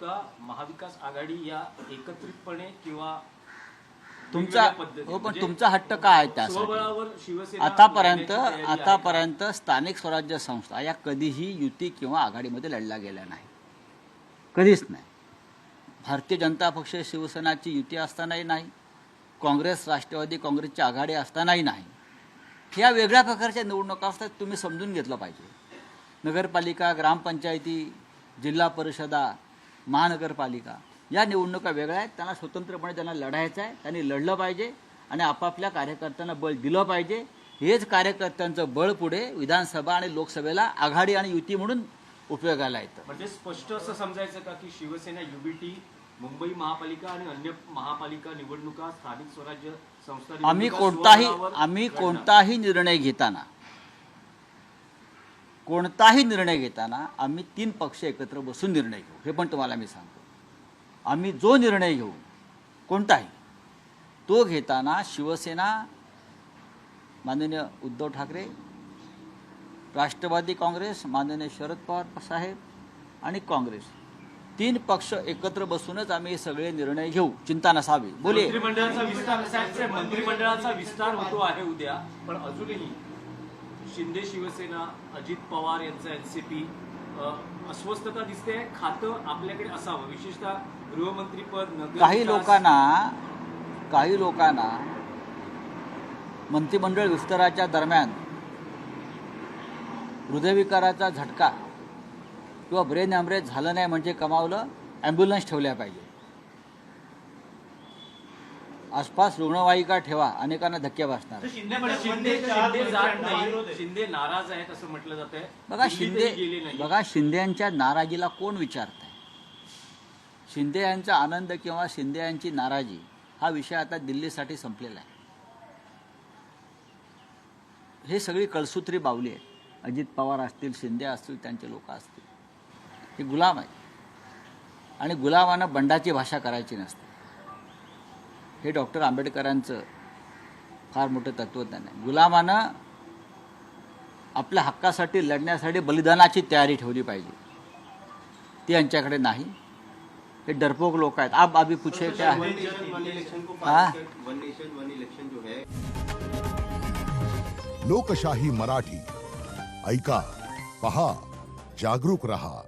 का महाविकास आघाडी या एकत्रितपणे किंवा तुमचा हो, पण तुमचा हट्ट काय आहे त्यासाठी? स्वबळावर शिवसेना आतापर्यंत स्थानिक स्वराज्य संस्था या कधीही युती किंवा आघाडीमध्ये लढल्या गेल्या नाही, कधीच नाही. भारतीय जनता पक्ष शिवसेनाची युती असतानाही नाही, काँग्रेस राष्ट्रवादी काँग्रेसची आघाडी असतानाही नाही. ह्या वेगळ्या प्रकारच्या निवडणुका असतात, तुम्ही समजून घेतलं पाहिजे. नगरपालिका, ग्रामपंचायती, जिल्हा परिषदा, महानगरपालिका या निवडणुका वेगळ्या आहेत. त्यांना स्वतंत्रपणे त्यांना लढायचं आहे, त्यांनी लढलं पाहिजे आणि आपापल्या कार्यकर्त्यांना बळ दिलं पाहिजे. हेच कार्यकर्त्यांचं बळ पुढे विधानसभा आणि लोकसभेला आघाडी आणि युती म्हणून उपयोगाला येतं. म्हणजे स्पष्ट असं समजायचं का की शिवसेना युबीटी मुंबई महापालिका आणि अन्य महापालिका निवडणुका स्थानिक स्वराज्य संस्था आम्ही कोणताही निर्णय घेताना आम्ही 3 पक्ष एकत्र बसून निर्णय घेऊ. हे पण तुम्हाला मी सांगतो. आम्ही जो निर्णय घेऊ कोणताही तो घेताना शिवसेना, माननीय उद्धव ठाकरे, राष्ट्रवादी काँग्रेस, माननीय शरद पवार साहेब आणि काँग्रेस 3 पक्ष एकत्र बसूनच आम्ही हे सगळे निर्णय घेऊ. चिंता नसावी. बोलिये. मंत्रिमंडळाचा विस्तार होतो आहे उद्या, पण अजूनही शिंदे शिवसेना, अजित पवार यांचा एनसीपी अस्वस्थता दिसते. खातं आपल्याकडे असावं, विशेषतः गृहमंत्रीपद. काही लोकांना मंत्रिमंडळ विस्ताराच्या दरम्यान हृदयविकाराचा झटका किंवा ब्रेन हॅमरेज झालं नाही म्हणजे कमावलं, ॲम्ब्युलन्स ठेवल्या पाहिजे. आसपास रुग्णवाहिका ठेवा, अनेकांना धक्के बसणार. शिंदे नाराज आहेत असं म्हटलं जात आहे. बघा शिंदेच्या नाराजीला कोण विचारत आहे? शिंदे यांचा आनंद किंवा शिंदे यांची नाराजी हा विषय आता दिल्लीसाठी संपलेला आहे. हे सगळी कळसूत्री बावली आहे. अजित पवार असतील, शिंदे असतील, त्यांचे लोक असतील, हे गुलाम आहेत आणि गुलामानं बंडाची भाषा करायची नसते. हे डॉक्टर आंबेडकरांचं फार मोठं तत्त्वज्ञान आहे. गुलामानं आपल्या हक्कासाठी लढण्यासाठी बलिदानाची तयारी ठेवली पाहिजे. ती यांच्याकडे नाही. हे डरपोक लोक आहेत. आप अभी पूछे क्या है? लोकशाही मराठी ऐका, पहा, जागरूक रहा.